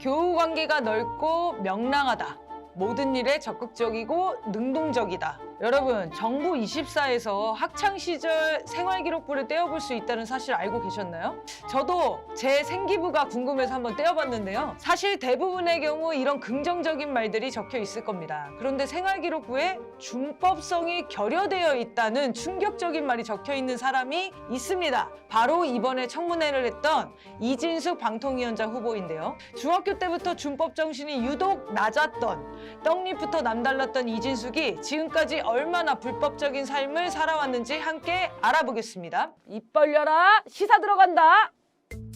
교우 관계가 넓고 명랑하다. 모든 일에 적극적이고 능동적이다. 여러분, 정부 24에서 학창시절 생활기록부를 떼어볼 수 있다는 사실 알고 계셨나요? 저도 제 생기부가 궁금해서 한번 떼어봤는데요. 사실 대부분의 경우 이런 긍정적인 말들이 적혀 있을 겁니다. 그런데 생활기록부에 준법성이 결여되어 있다는 충격적인 말이 적혀 있는 사람이 있습니다. 바로 이번에 청문회를 했던 이진숙 방통위원장 후보인데요. 중학교 때부터 준법 정신이 유독 낮았던, 떡잎부터 남달랐던 이진숙이 지금까지 얼마나 불법적인 삶을 살아왔는지 함께 알아보겠습니다. 입 벌려라, 시사 들어간다.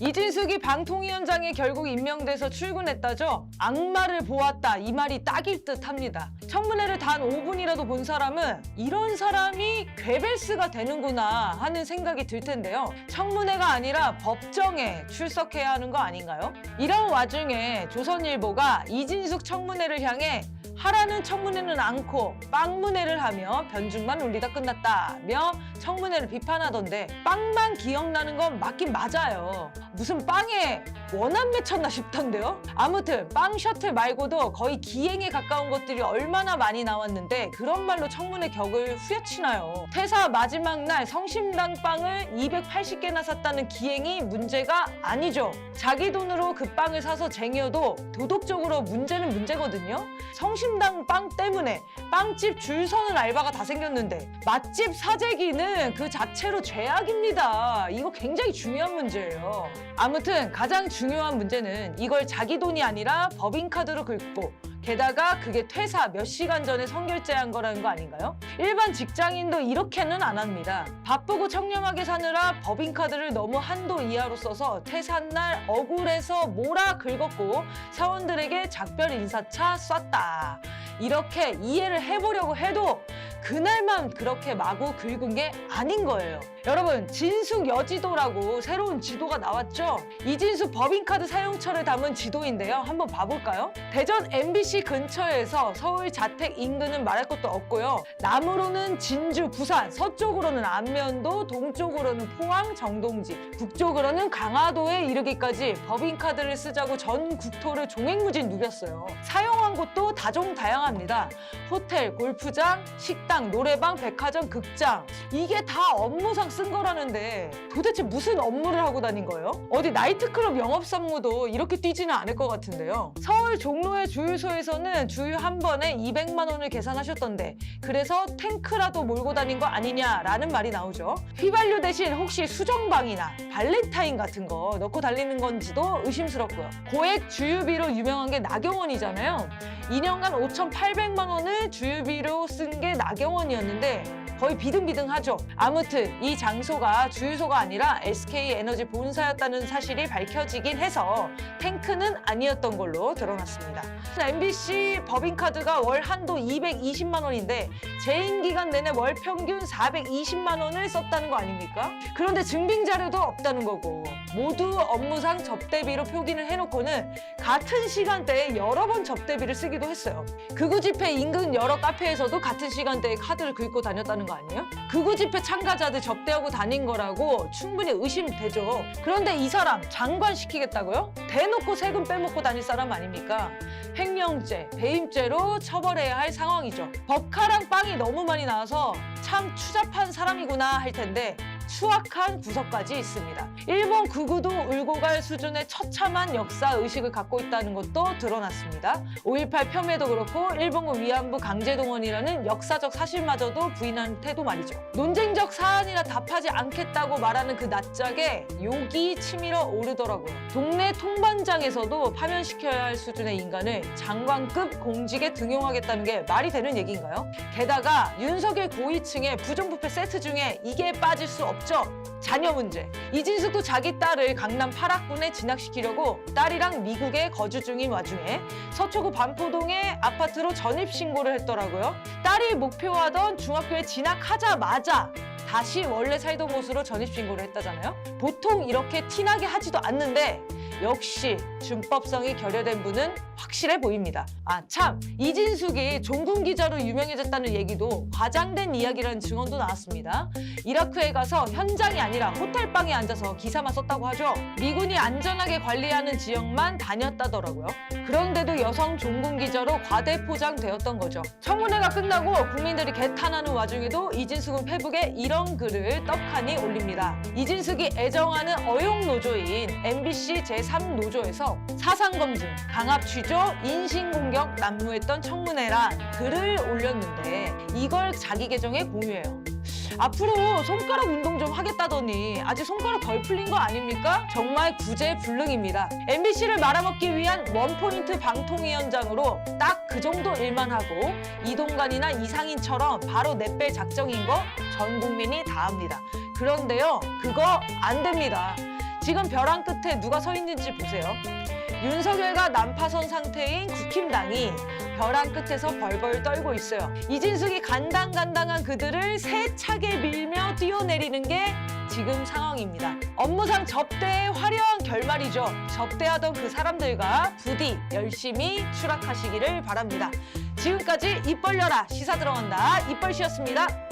이진숙이 방통위원장에 결국 임명돼서 출근했다죠. 악마를 보았다, 이 말이 딱일 듯 합니다. 청문회를 단 5분이라도 본 사람은 이런 사람이 괴벨스가 되는구나 하는 생각이 들 텐데요. 청문회가 아니라 법정에 출석해야 하는 거 아닌가요? 이런 와중에 조선일보가 이진숙 청문회를 향해 하라는 청문회는 않고 빵문회를 하며 변죽만 울리다 끝났다며 청문회를 비판하던데, 빵만 기억나는 건 맞긴 맞아요. 무슨 빵에 원한 맺혔나 싶던데요. 아무튼 빵 셔틀 말고도 거의 기행에 가까운 것들이 얼마나 많이 나왔는데 그런 말로 청문회 격을 후려치나요. 퇴사 마지막 날 성심당 빵을 280개나 샀다는 기행이 문제가 아니죠. 자기 돈으로 그 빵을 사서 쟁여도 도덕적으로 문제는 문제거든요. 성심당 빵 때문에 빵집 줄 서는 알바가 다 생겼는데 맛집 사재기는 그 자체로 죄악입니다. 이거 굉장히 중요한 문제예요. 아무튼 가장 중요한 문제는 이걸 자기 돈이 아니라 법인카드로 긁고, 게다가 그게 퇴사 몇 시간 전에 선결제한 거라는 거 아닌가요? 일반 직장인도 이렇게는 안 합니다. 바쁘고 청렴하게 사느라 법인카드를 너무 한도 이하로 써서 퇴사날 억울해서 몰아 긁었고 사원들에게 작별 인사차 쐈다. 이렇게 이해를 해보려고 해도 그날만 그렇게 마구 긁은 게 아닌 거예요. 여러분, 진숙 여지도라고 새로운 지도가 나왔죠? 이진숙 법인카드 사용처를 담은 지도인데요. 한번 봐볼까요? 대전 MBC 근처에서 서울 자택 인근은 말할 것도 없고요. 남으로는 진주, 부산, 서쪽으로는 안면도, 동쪽으로는 포항, 정동지, 북쪽으로는 강화도에 이르기까지 법인카드를 쓰자고 전 국토를 종횡무진 누볐어요. 사용한 곳도 다종다양합니다. 호텔, 골프장, 식당, 노래방, 백화점, 극장. 이게 다 업무상 쓴 거라는데 도대체 무슨 업무를 하고 다닌 거예요? 어디 나이트클럽 영업사무도 이렇게 뛰지는 않을 것 같은데요. 서울 종로의 주유소에서는 주유 한 번에 200만 원을 계산하셨던데, 그래서 탱크라도 몰고 다닌 거 아니냐라는 말이 나오죠. 휘발유 대신 혹시 수정방이나 발렌타인 같은 거 넣고 달리는 건지도 의심스럽고요. 고액 주유비로 유명한 게 나경원이잖아요. 2년간 5,800만 원을 주유비로 쓴 게 나경원이었는데 거의 비등비등하죠. 아무튼 이 장소가 주유소가 아니라 SK에너지 본사였다는 사실이 밝혀지긴 해서 탱크는 아니었던 걸로 드러났습니다. MBC 법인카드가 월 한도 220만 원인데 재임 기간 내내 월 평균 420만 원을 썼다는 거 아닙니까? 그런데 증빙 자료도 없다는 거고, 모두 업무상 접대비로 표기를 해놓고는 같은 시간대에 여러 번 접대비를 쓰기도 했어요. 극우 집회 인근 여러 카페에서도 같은 시간대에 카드를 긁고 다녔다는 거 아니에요? 극우 집회 참가자들 접대하고 다닌 거라고 충분히 의심되죠. 그런데 이 사람 장관 시키겠다고요? 대놓고 세금 빼먹고 다닐 사람 아닙니까? 횡령죄, 배임죄로 처벌해야 할 상황이죠. 법카랑 빵이 너무 많이 나와서 참 추잡한 사람이구나 할 텐데 추악한 구석까지 있습니다. 일본 극우도 울고 갈 수준의 처참한 역사 의식을 갖고 있다는 것도 드러났습니다. 5.18 폄훼도 그렇고 일본군 위안부 강제동원이라는 역사적 사실마저도 부인한 태도 말이죠. 논쟁적 사안이라 답하지 않겠다고 말하는 그 낯짝에 욕이 치밀어 오르더라고요. 동네 통반장에서도 파면시켜야 할 수준의 인간을 장관급 공직에 등용하겠다는 게 말이 되는 얘기인가요? 게다가 윤석열 고위층의 부정부패 세트 중에 이게 빠질 수 없죠. 자녀 문제. 이진숙도 자기 딸을 강남 8학군에 진학시키려고 딸이랑 미국에 거주 중인 와중에 서초구 반포동의 아파트로 전입신고를 했더라고요. 딸이 목표하던 중학교에 진학하자마자 다시 원래 살던 곳으로 전입신고를 했다잖아요. 보통 이렇게 티나게 하지도 않는데 역시 준법성이 결여된 분은 확실해 보입니다. 아 참, 이진숙이 종군 기자로 유명해졌다는 얘기도 과장된 이야기라는 증언도 나왔습니다. 이라크에 가서 현장이 아니라 호텔방에 앉아서 기사만 썼다고 하죠. 미군이 안전하게 관리하는 지역만 다녔다더라고요. 그런데도 여성 종군 기자로 과대포장되었던 거죠. 청문회가 끝나고 국민들이 개탄하는 와중에도 이진숙은 페북에 이런 글을 떡하니 올립니다. 이진숙이 애정하는 어용노조인 MBC 제3노조에서 사상검증, 강압취조, 인신공격 난무했던 청문회란 글을 올렸는데 이걸 자기 계정에 공유해요. 앞으로 손가락 운동 좀 하겠다더니 아직 손가락 덜 풀린 거 아닙니까? 정말 구제불능입니다. MBC를 말아먹기 위한 원포인트 방통위원장으로 딱 그 정도 일만 하고 이동관이나 이상인처럼 바로 내뺄 작정인 거 전 국민이 다 압니다. 그런데요, 그거 안 됩니다. 지금 벼랑 끝에 누가 서 있는지 보세요. 윤석열과 난파선 상태인 국힘당이 벼랑 끝에서 벌벌 떨고 있어요. 이진숙이 간당간당한 그들을 세차게 밀며 뛰어내리는 게 지금 상황입니다. 업무상 접대의 화려한 결말이죠. 접대하던 그 사람들과 부디 열심히 추락하시기를 바랍니다. 지금까지 입 벌려라 시사 들어간다 이뻘씨였습니다.